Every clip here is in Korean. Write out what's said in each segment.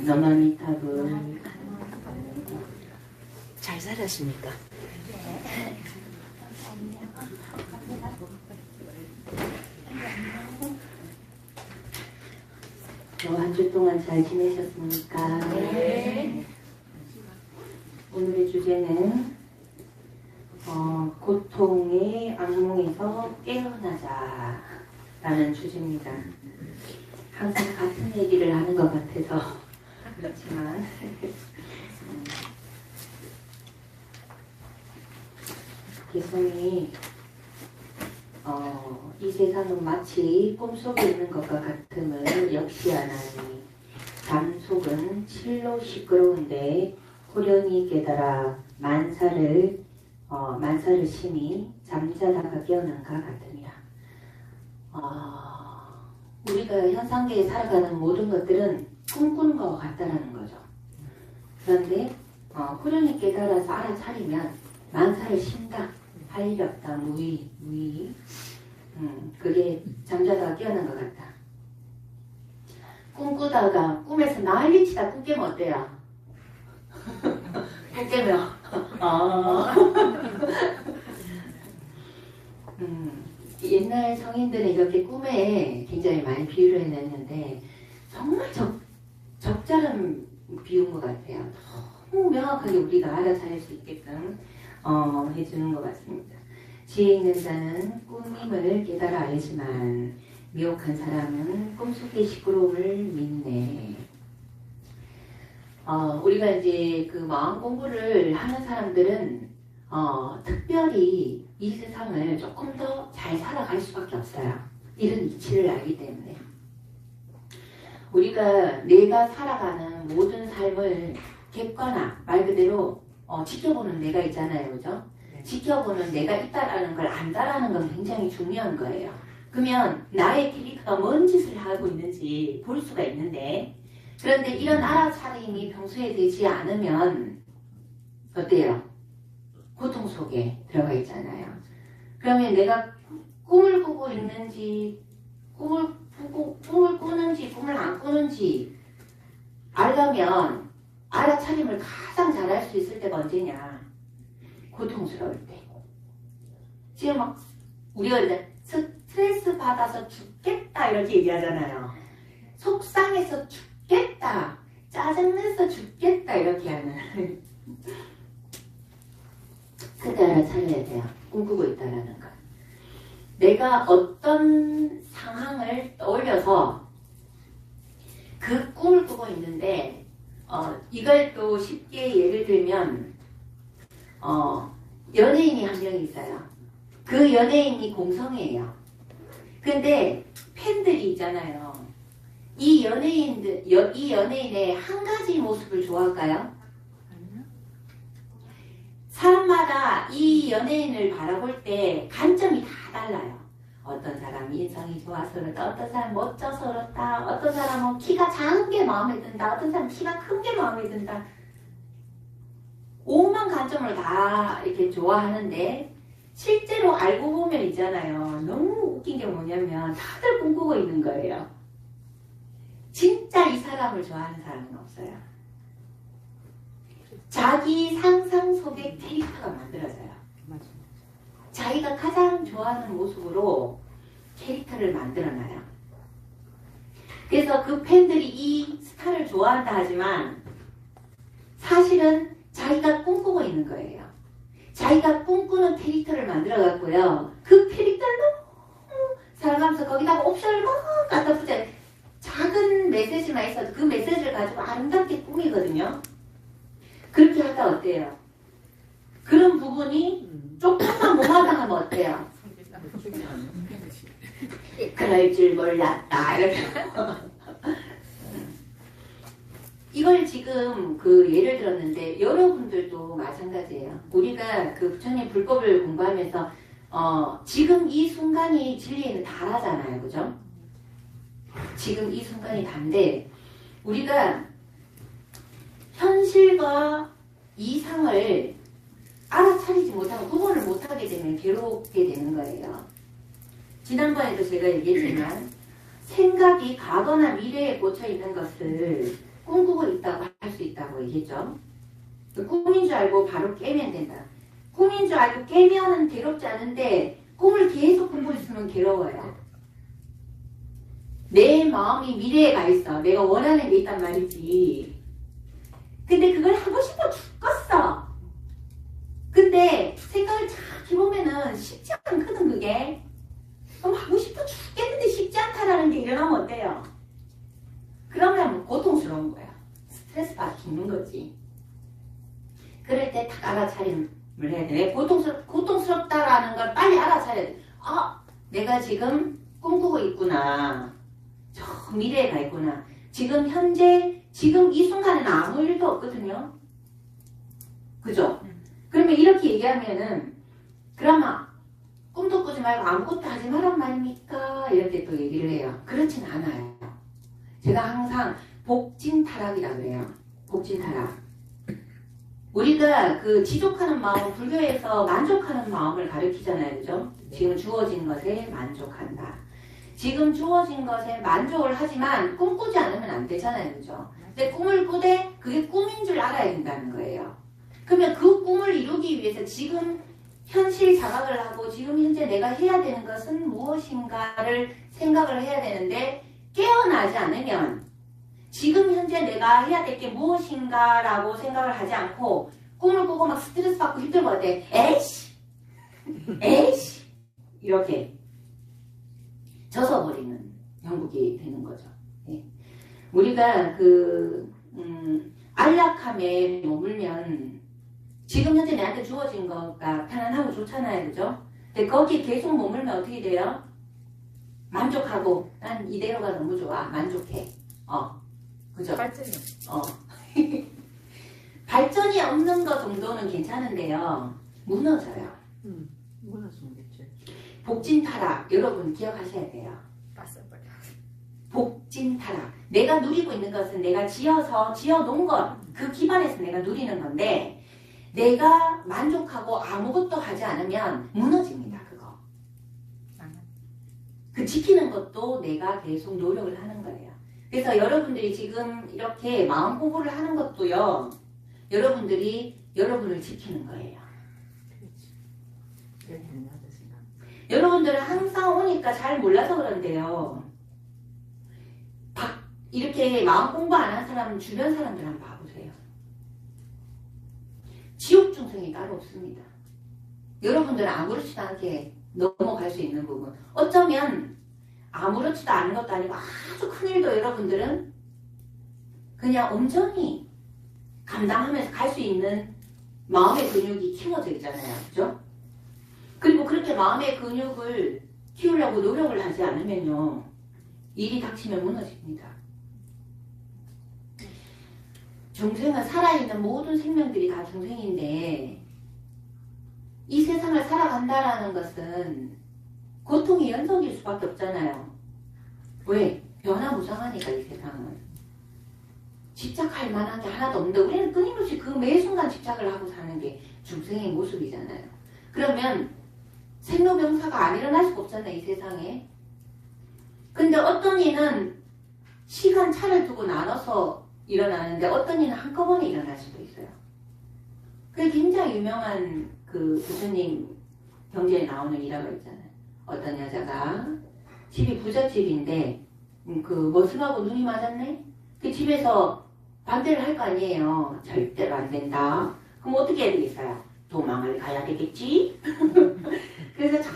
너마미타불. 잘 살았습니까? 한 주 동안 잘 지내셨습니까? 네. 오늘의 주제는 고통의 악몽에서 깨어나자 라는 주제입니다. 항상 같은 얘기를 하는 것 같아서 그렇지만 개성이 이 세상은 마치 꿈속에 있는 것과 같음을 역시하나니 잠속은 실로 시끄러운데 호련히 깨달아 만사를 심히 잠자다가 깨어난가 같으니라. 우리가 현상계에 살아가는 모든 것들은 꿈꾸는 것 같다라는 거죠. 그런데 호련히 깨달아서 알아차리면 만사를 심다, 할 일 없다, 무의. 그게 잠자다가 깨어난 것 같다. 꿈꾸다가 꿈에서 난리치다 꿈 깨면 어때요? 꿈 깨면 옛날 성인들은 이렇게 꿈에 굉장히 많이 비유를 해냈는데 정말 적절한 비유인 것 같아요. 너무 명확하게 우리가 알아차릴 수 있게끔 해주는 것 같습니다. 지혜 있는 자는 꿈임을 깨달아 알지만 미혹한 사람은 꿈속의 시끄러움을 믿네. 우리가 이제 그 마음 공부를 하는 사람들은 특별히 이 세상을 조금 더 잘 살아갈 수밖에 없어요. 이런 이치를 알기 때문에. 우리가 내가 살아가는 모든 삶을 객관화, 말 그대로 지켜보는 내가 있잖아요. 그죠? 지켜보는 내가 있다라는 걸 안다라는 건 굉장히 중요한 거예요. 그러면 나의 캐릭터가 뭔 짓을 하고 있는지 볼 수가 있는데, 그런데 이런 알아차림이 평소에 되지 않으면 어때요? 고통 속에 들어가 있잖아요. 그러면 내가 꿈을 꾸고 있는지, 꿈을 꾸는지, 꿈을 안 꾸는지 알려면 알아차림을 가장 잘할 수 있을 때가 언제냐? 고통스러울 때. 지금 막 우리가 이제 스트레스 받아서 죽겠다 이렇게 얘기하잖아요. 속상해서 죽겠다, 짜증내서 죽겠다 이렇게 하는. 그때 알아차려야 돼요. 꿈꾸고 있다라는 것. 내가 어떤 상황을 떠올려서 그 꿈을 꾸고 있는데 이걸 또 쉽게 예를 들면 연예인이 한 명 있어요. 그 연예인이 공성이에요. 근데 팬들이 있잖아요. 이 연예인의 한 가지 모습을 좋아할까요? 사람마다 이 연예인을 바라볼 때 관점이 다 달라요. 어떤 사람이 인성이 좋아서 그렇다, 어떤 사람 멋져서 그렇다, 어떤 사람은 키가 작은 게 마음에 든다, 어떤 사람은 키가 큰 게 마음에 든다. 오만 관점을 다 이렇게 좋아하는데 실제로 알고 보면 있잖아요. 너무 웃긴 게 뭐냐면 다들 꿈꾸고 있는 거예요. 진짜 이 사람을 좋아하는 사람은 없어요. 자기 상상 속의 캐릭터가 만들어져요. 자기가 가장 좋아하는 모습으로 캐릭터를 만들어놔요. 그래서 그 팬들이 이 스타를 좋아한다 하지만 사실은 자기가 꿈꾸고 있는 거예요. 자기가 꿈꾸는 캐릭터를 만들어갖고요. 그 캐릭터를 너무 살아가면서 거기다가 옵션을 막 갖다 붙여요. 작은 메시지만 있어도 그 메시지를 가지고 아름답게 꾸미거든요. 그렇게 하다 어때요? 그런 부분이 조금만 못마땅하면 어때요? 그럴 줄 몰랐다. 이렇게. 이걸 지금 그 예를 들었는데 여러분들도 마찬가지예요. 우리가 그 부처님 불법을 공부하면서 지금 이 순간이 진리에는 다라잖아요. 그죠? 지금 이 순간이 단데 우리가 현실과 이상을 알아차리지 못하고 구분을 못하게 되면 괴롭게 되는 거예요. 지난번에도 제가 얘기했지만 생각이 과거나 미래에 꽂혀 있는 것을 꿈꾸고 있다고 할 수 있다고 얘기했죠. 꿈인 줄 알고 바로 깨면 된다. 꿈인 줄 알고 깨면은 괴롭지 않은데 꿈을 계속 꾸고 있으면 괴로워요. 내 마음이 미래에 가 있어. 내가 원하는 게 있단 말이지. 근데 그걸 하고 싶어 죽겠어. 근데 생각을 잘 해보면은 쉽지 않거든 그게. 그럼 하고 싶어 죽겠는데 쉽지 않다라는 게 일어나면 어때요? 그러면 고통스러운 거야. 스트레스 받아 죽는 거지. 그럴 때 딱 알아차림을 해야 돼. 고통스럽다라는 걸 빨리 알아차려야 돼. 아, 내가 지금 꿈꾸고 있구나. 저 미래에 가 있구나. 지금 현재, 지금 이 순간에는 아무 일도 없거든요. 그죠? 그러면 이렇게 얘기하면은, 그러면 꿈도 꾸지 말고 아무것도 하지 말란 말입니까? 이렇게 또 얘기를 해요. 그렇진 않아요. 제가 항상 복진타락이라고 그래요. 복진타락. 우리가 그 지족하는 마음, 불교에서 만족하는 마음을 가르치잖아요. 그죠? 지금 주어진 것에 만족한다. 지금 주어진 것에 만족을 하지만 꿈꾸지 않으면 안 되잖아요. 그죠? 근데 꿈을 꾸되 그게 꿈인 줄 알아야 된다는 거예요. 그러면 그 꿈을 이루기 위해서 지금 현실 자각을 하고 지금 현재 내가 해야 되는 것은 무엇인가를 생각을 해야 되는데 깨어나지 않으면 지금 현재 내가 해야 될 게 무엇인가라고 생각을 하지 않고 꿈을 꾸고 막 스트레스 받고 힘들고 할 때 에이씨 에이씨 이렇게 젖어버리는 형국이 되는 거죠. 네. 우리가 안락함에 머물면 지금 현재 내한테 주어진 거가 편안하고 좋잖아요. 그죠? 근데 거기에 계속 머물면 어떻게 돼요? 만족하고 난 이대로가 너무 좋아. 만족해. 그죠? 발전이 발전이 없는 거 정도는 괜찮은데요. 무너져요. 무너지면 됐지. 복진타락 여러분 기억하셔야 돼요. 빠져버려. 복진타락. 내가 누리고 있는 것은 내가 지어놓은 것, 그 기반에서 내가 누리는 건데 내가 만족하고 아무것도 하지 않으면 무너집니다. 그거. 그 지키는 것도 내가 계속 노력을 하는 거예요. 그래서 여러분들이 지금 이렇게 마음 공부를 하는 것도요. 여러분들이 여러분을 지키는 거예요. 여러분들은 항상 오니까 잘 몰라서 그런데요. 이렇게 마음 공부 안 하는 사람은 주변 사람들 한번 봐보세요. 지옥 중생이 따로 없습니다. 여러분들은 아무렇지도 않게 넘어갈 수 있는 부분. 어쩌면 아무렇지도 않은 것도 아니고 아주 큰일도 여러분들은 그냥 온전히 감당하면서 갈 수 있는 마음의 근육이 키워져 있잖아요. 그죠? 그리고 그렇게 마음의 근육을 키우려고 노력을 하지 않으면요. 일이 닥치면 무너집니다. 중생은 살아있는 모든 생명들이 다 중생인데 이 세상을 살아간다라는 것은 고통의 연속일 수밖에 없잖아요. 왜? 변화무쌍하니까 이 세상은. 집착할 만한 게 하나도 없는데 우리는 끊임없이 그 매 순간 집착을 하고 사는 게 중생의 모습이잖아요. 그러면 생로병사가 안 일어날 수가 없잖아요. 이 세상에. 근데 어떤 이는 시간 차를 두고 나눠서 일어나는데 어떤 이는 한꺼번에 일어날 수도 있어요. 그게 굉장히 유명한 그 교수님 경제에 나오는 일화가 있잖아요. 어떤 여자가 집이 부잣집인데 그 머슴하고 눈이 맞았네? 그 집에서 반대를 할 거 아니에요. 절대로 안 된다. 그럼 어떻게 해야 되겠어요? 도망을 가야 되겠지? 그래서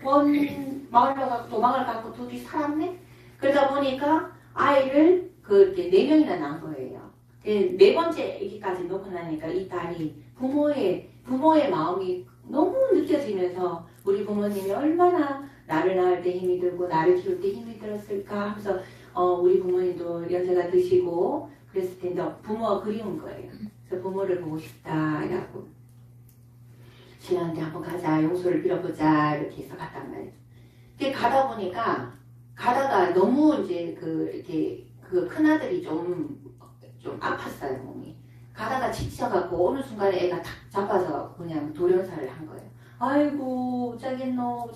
먼 마을로 가고 도망을 가고 둘이 살았네? 그러다 보니까 아이를 그렇게 4명이나 낳은 거예요. 네 번째 아기까지 놓고 나니까 이 딸이 부모의 마음이 너무 느껴지면서 우리 부모님이 얼마나 나를 낳을 때 힘이 들고 나를 키울 때 힘이 들었을까 하면서 우리 부모님도 연세가 드시고 그랬을 텐데 부모가 그리운 거예요. 그래서 부모를 보고 싶다 라고 신랑한테 한번 가자 용서를 빌어보자 이렇게 해서 갔단 말이에요. 가다 보니까 가다가 너무 이제 이렇게 그 큰아들이 좀 아팠어요 몸이. 가다가 지쳐갖고 어느 순간에 애가 탁 잡아서 그냥 돌연사를 한 거예요. 아이고 어쩌겠노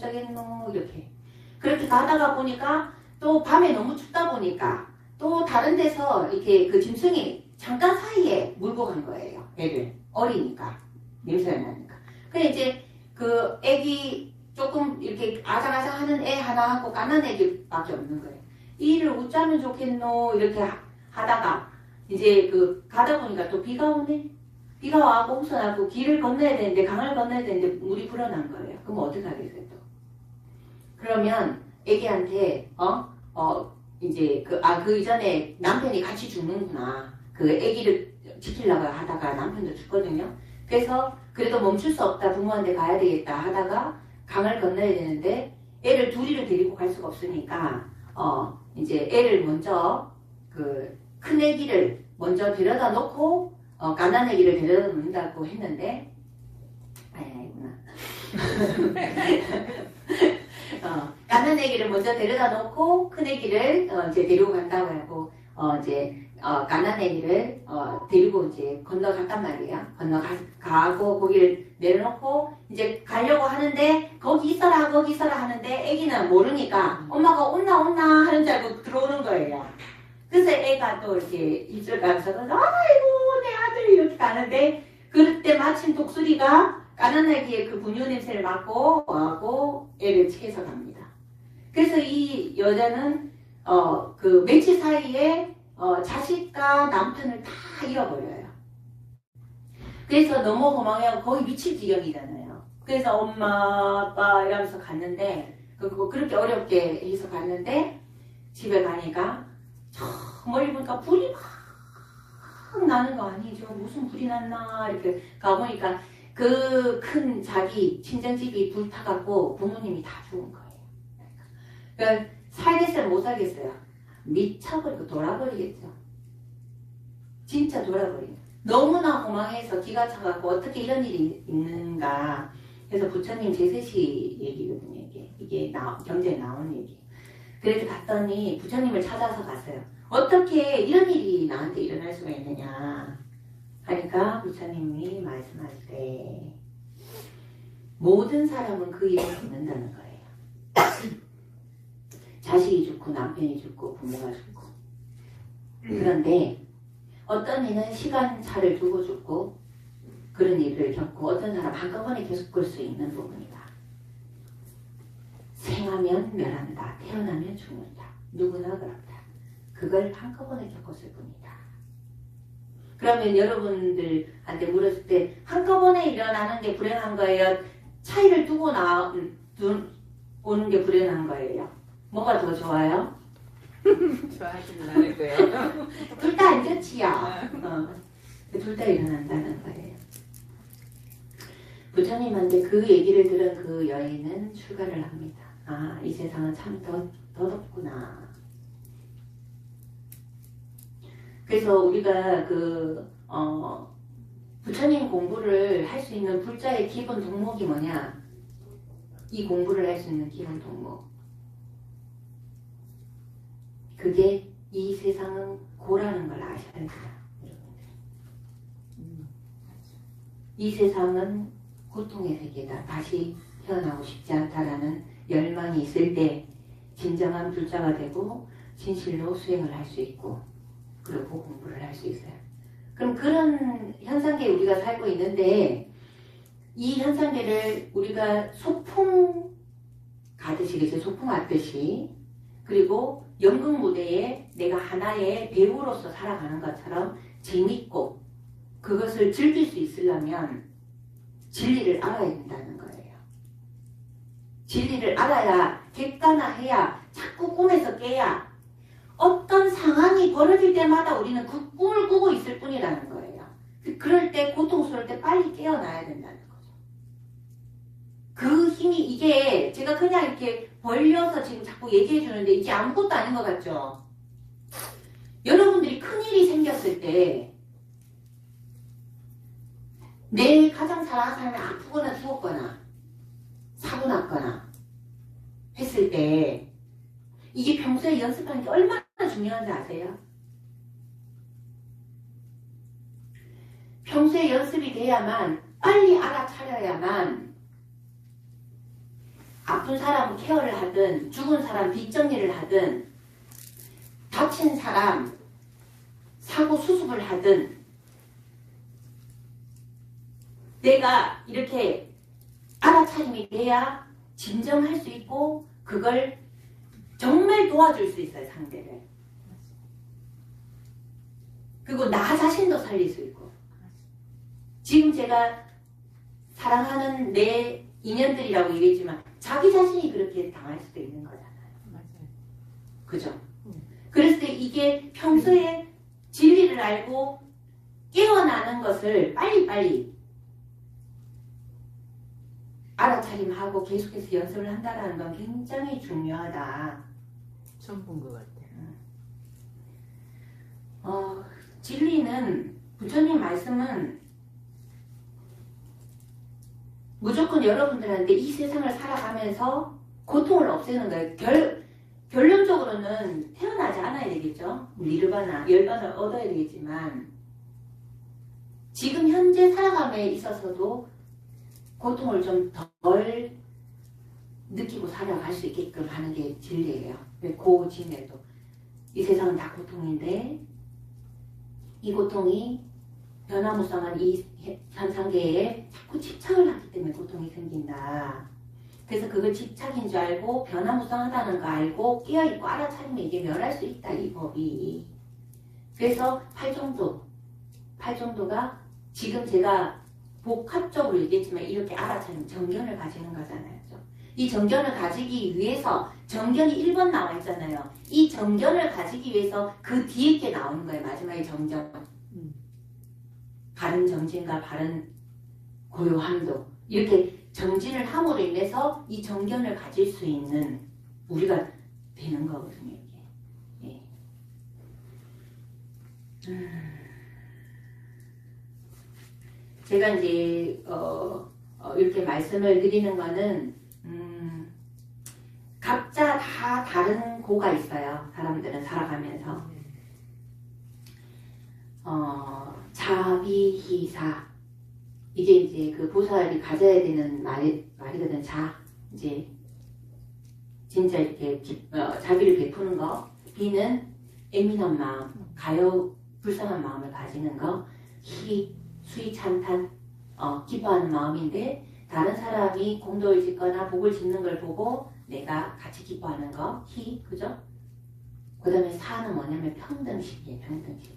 이렇게. 그렇게 가다가 보니까 또 밤에 너무 춥다 보니까 또 다른 데서 이렇게 그 짐승이 잠깐 사이에 물고 간 거예요. 애를. 어리니까. 냄새가 나니까. 그래 이제 그 애기 조금 이렇게 아장아장 하는 애 하나 하고 까난 애기밖에 없는 거예요. 이 일을 어쩌면 좋겠노 이렇게 하다가 이제 그 가다 보니까 또 비가 오네. 비가 와고 우선하고 길을 건너야 되는데 강을 건너야 되는데 물이 불어난 거예요. 그럼 어떻게 하겠어요 또? 그러면 애기한테 이제 그 이전에 남편이 같이 죽는구나. 그 애기를 지키려고 하다가 남편도 죽거든요. 그래서 그래도 멈출 수 없다. 부모한테 가야 되겠다 하다가 강을 건너야 되는데 애를 둘이를 데리고 갈 수가 없으니까 이제 애를 먼저 그 큰 애기를 먼저 데려다 놓고 가난 애기를 데려다 놓는다고 했는데 아니구나. 가난 애기를 먼저 데려다 놓고 큰 애기를 이제 데리고 간다고 하고 이제 가난 애기를 데리고 이제 건너갔단 말이에요. 건너가고 거기를 내려놓고 이제 가려고 하는데 거기 있어라 하는데 애기는 모르니까 엄마가 온나 하는 줄 알고 들어오는 거예요. 그래서 애가 또 이렇게 입술 가면서 아이고 내 아들 이렇게 가는데 그때 마침 독수리가 가난 애기의 그 분유 냄새를 맡고 와고 애를 채서 갑니다. 그래서 이 여자는 그 며칠 사이에 자식과 남편을 다 잃어버려요. 그래서 너무 허망해요. 거의 미칠 지경이잖아요. 그래서 엄마, 아빠 이러면서 갔는데 그렇게 어렵게 해서 갔는데 집에 가니까 저 멀리 보니까 불이 막 나는 거 아니죠. 무슨 불이 났나 이렇게 가보니까 그 큰 자기 친정집이 불타갖고 부모님이 다 죽은 거예요. 그러니까 살겠어요 못 살겠어요. 미쳐버리고 돌아버리겠죠. 진짜 돌아버리겠죠. 너무나 허망해서 기가 차갖고 어떻게 이런 일이 있는가 해서 부처님 제세시 얘기거든요. 이게 경제에 나온 얘기. 그래서 갔더니 부처님을 찾아서 갔어요. 어떻게 이런 일이 나한테 일어날 수가 있느냐 하니까 부처님이 말씀하시되 모든 사람은 그 일을 겪는다는 거예요. 자식이 죽고 남편이 죽고 부모가 죽고 그런데 어떤 이는 시간차를 두고 죽고 그런 일을 겪고 어떤 사람 한꺼번에 계속 볼 수 있는 부분이다. 생하면 멸한다. 태어나면 죽는다. 누구나 그렇다. 그걸 한꺼번에 겪었을 뿐이다. 그러면 여러분들한테 물었을 때 한꺼번에 일어나는 게 불행한 거예요? 차이를 두고 오는 게 불행한 거예요? 뭐가 더 좋아요? 좋아하시는 않을 거예요. 둘 다 안 좋지요. 둘 다 일어난다는 거예요. 부처님한테 그 얘기를 들은 그 여인은 출가를 합니다. 아, 이 세상은 참 더 덥구나. 그래서 우리가 부처님 공부를 할 수 있는 불자의 기본 덕목이 뭐냐? 이 공부를 할 수 있는 기본 덕목. 그게 이 세상은 고라는 걸 아셔야 돼요. 여러분들. 이 세상은 고통의 세계다. 다시 태어나고 싶지 않다라는 열망이 있을 때 진정한 불자가 되고 진실로 수행을 할 수 있고 그리고 공부를 할 수 있어요. 그럼 그런 현상계에 우리가 살고 있는데 이 현상계를 우리가 소풍 가듯이 그죠? 소풍 왔듯이 그리고 연극 무대에 내가 하나의 배우로서 살아가는 것처럼 재밌고 그것을 즐길 수 있으려면 진리를 알아야 된다는 거예요. 진리를 알아야 객관화해야 자꾸 꿈에서 깨야 어떤 상황이 벌어질 때마다 우리는 그 꿈을 꾸고 있을 뿐이라는 거예요. 그럴 때 고통스러울 때 빨리 깨어나야 된다는 거죠. 그 힘이 이게 제가 그냥 이렇게 벌려서 지금 자꾸 얘기해 주는데 이게 아무것도 아닌 것 같죠? 여러분들이 큰일이 생겼을 때 내 가장 사랑하는 사람이 아프거나 죽었거나 사고 났거나 했을 때 이게 평소에 연습하는 게 얼마나 중요한지 아세요? 평소에 연습이 돼야만 빨리 알아차려야만 아픈 사람 케어를 하든 죽은 사람 뒷정리를 하든 다친 사람 사고 수습을 하든 내가 이렇게 알아차림이 돼야 진정할 수 있고 그걸 정말 도와줄 수 있어요, 상대를. 그리고 나 자신도 살릴 수 있고. 지금 제가 사랑하는 내 인연들이라고 얘기했지만 자기 자신이 그렇게 당할 수도 있는 거잖아요. 맞아요. 그죠? 그랬을 때 이게 평소에 진리를 알고 깨어나는 것을 빨리빨리 알아차림하고 계속해서 연습을 한다는 건 굉장히 중요하다. 처음 본 것 같아요. 진리는 부처님 말씀은 무조건 여러분들한테 이 세상을 살아가면서 고통을 없애는 거예요. 결론적으로는 태어나지 않아야 되겠죠. 니르바나, 열반을 얻어야 되겠지만 지금 현재 살아감에 있어서도 고통을 좀 덜 느끼고 살아갈 수 있게끔 하는 게 진리예요. 고진에도 이 세상은 다 고통인데 이 고통이 변화무쌍한 이 현상계에 자꾸 집착을 하기 때문에 고통이 생긴다. 그래서 그걸 집착인 줄 알고 변화무쌍하다는 거 알고 깨어있고 알아차리면 이게 멸할 수 있다, 이 법이. 그래서 팔정도가 지금 제가 복합적으로 얘기했지만 이렇게 알아차리면 정견을 가지는 거잖아요. 이 정견을 가지기 위해서 정견이 1번 나와 있잖아요. 이 정견을 가지기 위해서 그 뒤에 게 나오는 거예요. 마지막에 정견. 바른 정진과 바른 고요함도. 이렇게 정진을 함으로 인해서 이 정견을 가질 수 있는 우리가 되는 거거든요. 이게. 예. 제가 이제 이렇게 말씀을 드리는 거는 각자 다 다른 고가 있어요. 사람들은 살아가면서 자비희사 이제 그 보살이 가져야 되는 말이거든. 이제 진짜 이렇게 자비를 베푸는 거. 비는 예민한 마음, 불쌍한 마음을 가지는 거. 희 수위 찬탄 기뻐하는 마음인데 다른 사람이 공덕을 짓거나 복을 짓는 걸 보고 내가 같이 기뻐하는 거. 희 그죠? 그 다음에 사는 뭐냐면 평등심이에요. 평등심.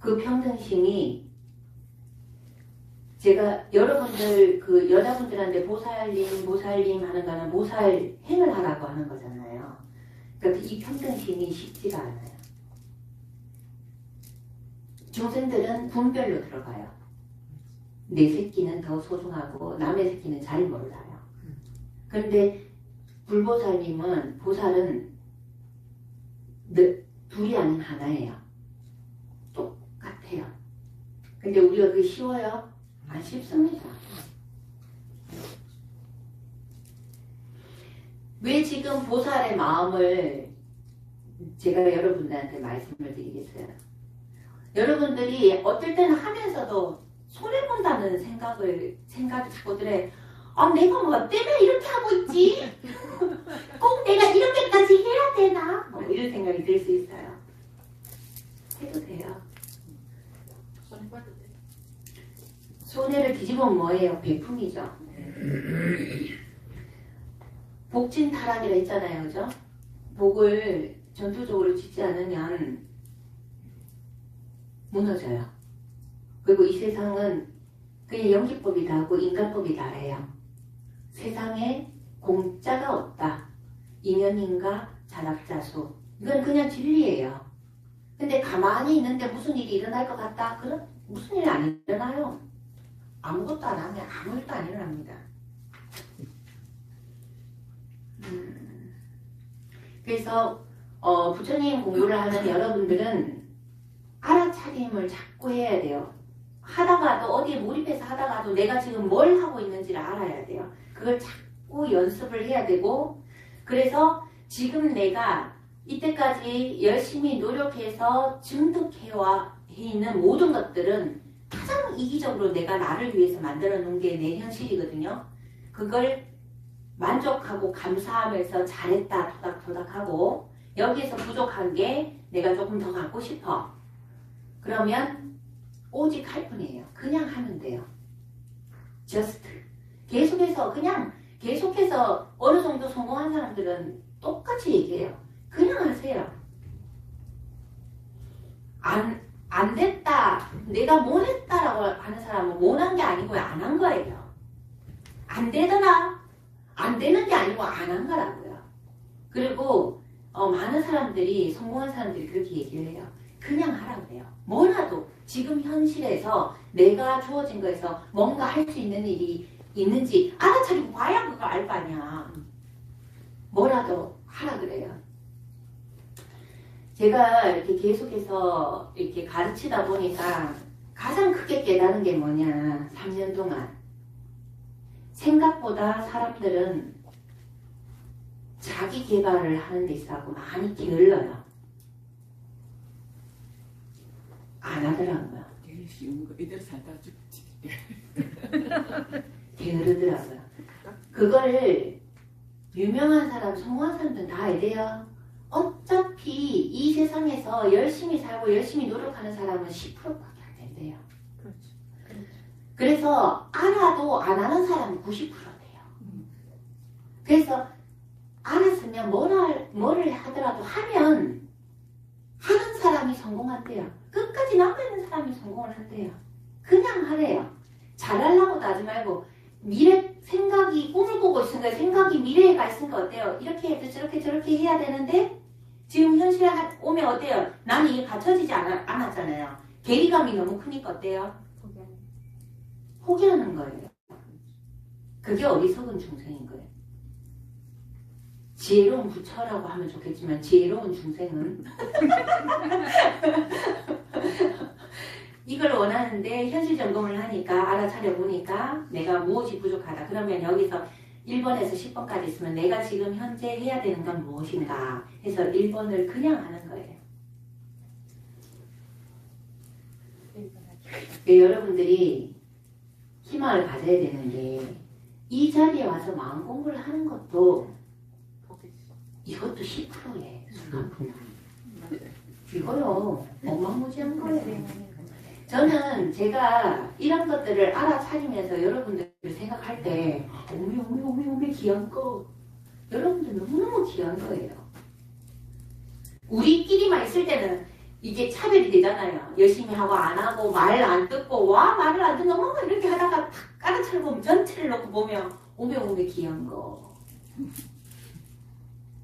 그 평등심이 제가 여러분들 그 여자분들한테 보살님 하는 거는 보살행을 하라고 하는 거잖아요. 그러니까 이 평등심이 쉽지가 않아요. 중생들은 분별로 들어가요. 내 새끼는 더 소중하고 남의 새끼는 잘 몰라요. 그런데 불보살님은 보살은 둘이 아닌 하나예요. 똑같아요. 근데 우리가 그게 쉬워요? 안 쉽습니다. 왜 지금 보살의 마음을 제가 여러분들한테 말씀을 드리겠어요? 여러분들이 어떨 때는 하면서도 손해본다는 생각이 자꾸 들어요. 내가 뭐 때문에 이렇게 하고 있지? 꼭 내가 이렇게까지 해야 되나? 이런 생각이 들 수 있어요. 해도 돼요. 손해봐도 돼요. 손해를 뒤집으면 뭐예요? 배품이죠. 복진타락이라 했잖아요. 그죠? 복을 전투적으로 짓지 않으면 무너져요. 그리고 이 세상은 그냥 연기법이 다하고 인간법이 다해요. 세상에 공짜가 없다. 인연인가 자락자수. 이건 그냥 진리예요. 근데 가만히 있는데 무슨 일이 일어날 것 같다? 그럼 무슨 일이 안 일어나요. 아무것도 안 하면 아무 일도 안 일어납니다. 그래서 부처님 공부를 하는 여러분들은 알아차림을 자꾸 해야 돼요. 하다가도 어디에 몰입해서 하다가도 내가 지금 뭘 하고 있는지를 알아야 돼요. 그걸 자꾸 연습을 해야 되고 그래서 지금 내가 이때까지 열심히 노력해서 증득해 있는 모든 것들은 가장 이기적으로 내가 나를 위해서 만들어 놓은 게 내 현실이거든요. 그걸 만족하고 감사하면서 잘했다 토닥토닥하고 여기에서 부족한 게 내가 조금 더 갖고 싶어. 그러면 오직 할 뿐이에요. 그냥 하면 돼요. just. 계속해서 어느 정도 성공한 사람들은 똑같이 얘기해요. 그냥 하세요. 안 됐다. 내가 못했다라고 하는 사람은 못한 게 아니고 안 한 거예요. 안 되더라. 안 되는 게 아니고 안 한 거라고요. 그리고 많은 사람들이 성공한 사람들이 그렇게 얘기를 해요. 그냥 하라고 해요. 뭐라도 지금 현실에서 내가 주어진 거에서 뭔가 할 수 있는 일이 있는지 알아차리고 봐야 그거 알 거 아니야. 뭐라도 하라 그래요. 제가 이렇게 계속해서 이렇게 가르치다 보니까 가장 크게 깨달은 게 뭐냐, 3년 동안. 생각보다 사람들은 자기 개발을 하는 데 있어서 많이 게을러요. 안 하더라고요. 되게 쉬운 거 이대로 살다 죽지. 게으르더라고요. 그걸 유명한 사람, 성공한 사람들은 다 알아요. 어차피 이 세상에서 열심히 살고 열심히 노력하는 사람은 10%밖에 안 된대요. 그렇죠. 그래서 알아도 안 하는 사람은 90% 돼요. 그래서 알았으면 뭐를 하더라도 하면 하는 사람이 성공한대요. 끝까지 남아있는 사람이 성공을 한대요. 그냥 하래요. 잘하려고도 하지 말고 미래 생각이 꿈을 꾸고 있으니까 생각이 미래에 가 있으니까 어때요? 이렇게 해도 저렇게 해야 되는데 지금 현실에 오면 어때요? 나는 이게 갖춰지지 않았잖아요. 괴리감이 너무 크니까 어때요? 포기하는 거예요. 그게 어리석은 중생인 거예요. 지혜로운 부처라고 하면 좋겠지만 지혜로운 중생은 이걸 원하는데 현실 점검을 하니까 알아차려 보니까 내가 무엇이 부족하다. 그러면 여기서 1번에서 10번까지 있으면 내가 지금 현재 해야 되는 건 무엇인가 해서 1번을 그냥 하는 거예요. 여러분들이 희망을 가져야 되는 게 이 자리에 와서 마음 공부를 하는 것도 이것도 10%예요. 순간분당. 이거요. 어마무지한 거예요. 저는 제가 이런 것들을 알아차리면서 여러분들 생각할 때 오메 귀한 거 여러분들 너무너무 귀한 거예요. 우리끼리만 있을 때는 이게 차별이 되잖아요. 열심히 하고 안 하고 말 안 듣고 와 말을 안 듣고 뭐 이렇게 하다가 탁 알아차려 보면 전체를 놓고 보면 오메 귀한 거.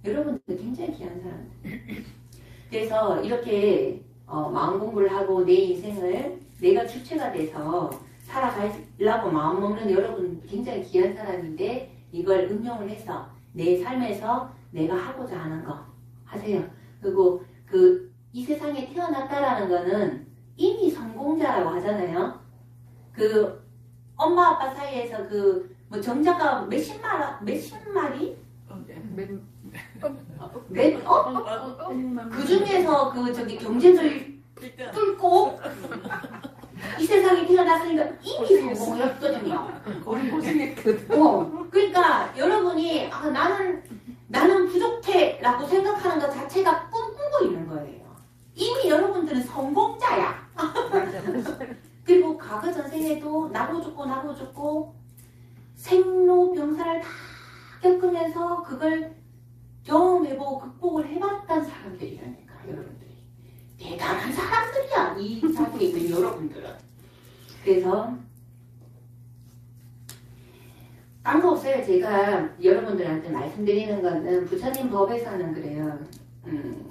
여러분들 굉장히 귀한 사람들. 그래서 이렇게 마음 공부를 하고 내 인생을 내가 주체가 돼서 살아가려고 마음먹는 여러분 굉장히 귀한 사람인데 이걸 응용을 해서 내 삶에서 내가 하고자 하는 거 하세요. 그리고 이 세상에 태어났다라는 거는 이미 성공자라고 하잖아요. 엄마 아빠 사이에서 뭐 정자가 몇십 마리? 그 중에서 경쟁을 뚫고 이 세상에 태어났으니까 이미 성공을 했거든요. 우리 고생했거든. 그러니까 여러분이 나는 부족해라고 생각하는 것 자체가 꿈꾸고 있는 거예요. 이미 여러분들은 성공자야. 그리고 과거 전생에도 나고 죽고 생로병사를 다 겪으면서 그걸 경험해보고 극복을 해봤던 사람들이라니까 여러분들이. 대단한 사람들이야 이 자리에 있는 여러분들은. 그래서 딴 거 없어요. 제가 여러분들한테 말씀드리는 거는 부처님 법에서는 그래요.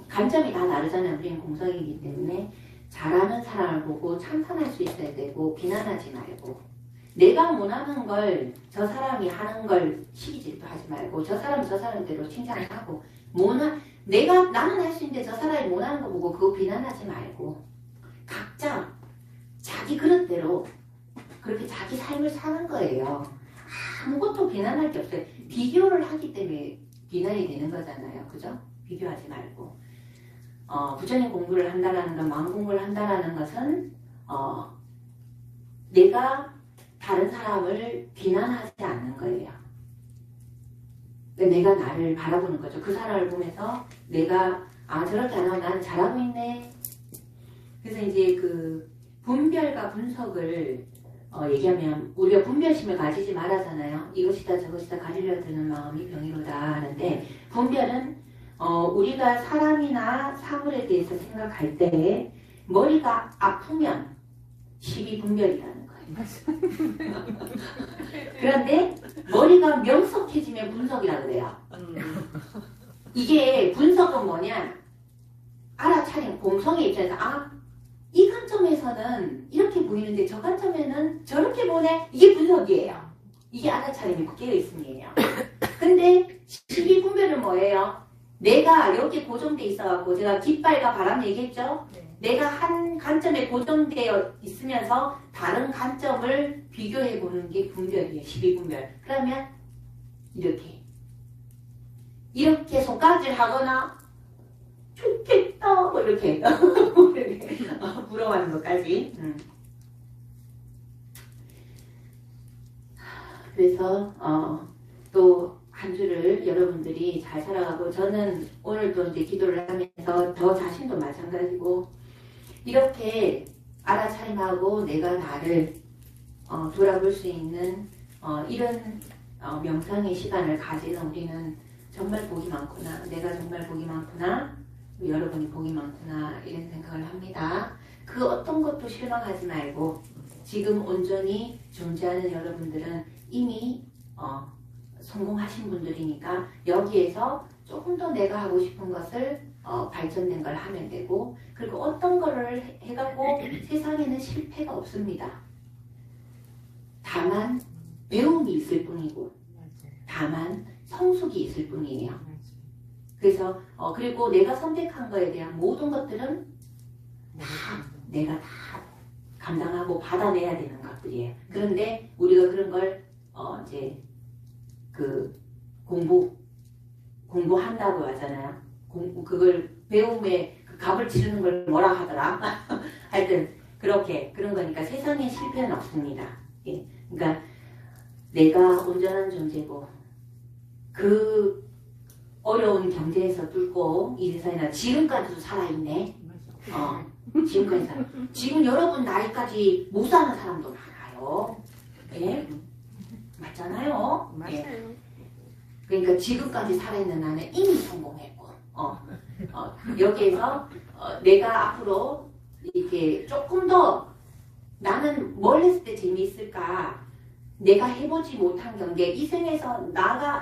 관점이 다 다르잖아요. 우리는 공성이기 때문에 잘하는 사람을 보고 찬탄할 수 있어야 되고 비난하지 말고 내가 못하는 걸 저 사람이 하는 걸 시기질도 하지 말고 저 사람은 저 사람대로 칭찬을 하고 나는 할 수 있는데 저 사람이 못하는 거 보고 그거 비난하지 말고 각자 자기 그릇대로 그렇게 자기 삶을 사는 거예요. 아무것도 비난할 게 없어요. 비교를 하기 때문에 비난이 되는 거잖아요. 그죠? 비교하지 말고 부처님 공부를 한다라는 건 마음 공부를 한다라는 것은 내가 다른 사람을 비난하지 않는 거예요. 내가 나를 바라보는 거죠. 그 사람을 보면서 내가 아, 저렇게 안 하고 난 잘하고 있네. 그래서 이제 그 분별과 분석을 얘기하면 우리가 분별심을 가지지 말아잖아요. 이것이다 저것이다 가지려 드는 마음이 병이로다 하는데, 분별은 우리가 사람이나 사물에 대해서 생각할 때 머리가 아프면 시비분별이라는 거예요. 그런데 머리가 명석해지면 분석이라 그래요. 이게 분석은 뭐냐, 알아차린 공성의 입장에서 이 관점에서는 이렇게 보이는데 저 관점에는 저렇게 보네, 이게 분석이에요. 이게 알아차림이 깨어있음이에요. 근데 시비분별은 뭐예요? 내가 여기 고정돼 있어갖고, 제가 깃발과 바람 얘기했죠? 내가 한 관점에 고정되어 있으면서 다른 관점을 비교해보는 게 분별이에요. 시비분별. 그러면 이렇게 손가락질 하거나 좋겠다 뭐 이렇게 부러워하는 것까지. 그래서 또 한 주를 여러분들이 잘 살아가고, 저는 오늘도 이제 기도를 하면서 저 자신도 마찬가지고, 이렇게 알아차림하고 내가 나를 돌아볼 수 있는 이런 명상의 시간을 가지는 우리는 정말 복이 많구나, 내가 정말 복이 많구나, 여러분이 복이 많구나, 이런 생각을 합니다. 그 어떤 것도 실망하지 말고, 지금 온전히 존재하는 여러분들은 이미 성공하신 분들이니까 여기에서 조금 더 내가 하고 싶은 것을 발전된 걸 하면 되고, 그리고 어떤 거를 해갖고 세상에는 실패가 없습니다. 다만 배움이 있을 뿐이고, 다만 성숙이 있을 뿐이에요. 그래서 그리고 내가 선택한 거에 대한 모든 것들은 내가 다 감당하고 받아내야 되는 것들이에요. 그런데 우리가 그런 걸 이제 그 공부한다고 하잖아요. 그걸 배움에 그 값을 치르는 걸 뭐라 하더라. 하여튼 그런 거니까 세상에 실패는 없습니다. 예. 그러니까 내가 온전한 존재고, 그 어려운 경제에서 뚫고 이 세상에 지금까지도 살아있네. 지금까지 지금 여러분 나이까지 못 사는 사람도 많아요. 예? 맞잖아요. 맞아요. 예. 그러니까 지금까지 살아있는 나는 이미 성공했고, 여기에서 내가 앞으로 이렇게 조금 더 나는 뭘 했을 때 재미있을까, 내가 해보지 못한 경계, 이 생에서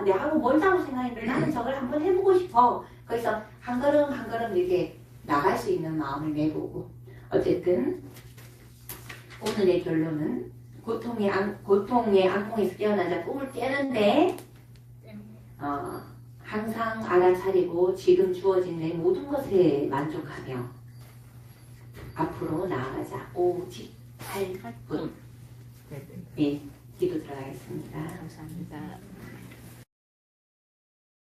내하고 멀다고 생각했는데 나는 저걸 한번 해보고 싶어. 그래서 한 걸음 한 걸음 이렇게 나갈 수 있는 마음을 내보고, 어쨌든 오늘의 결론은 고통의 안콩에서 깨어나자 꿈을 깨는데 항상 알아차리고 지금 주어진 내 모든 것에 만족하며 앞으로 나아가자. 오직 8분. 예, 기도 들어가겠습니다. 감사합니다.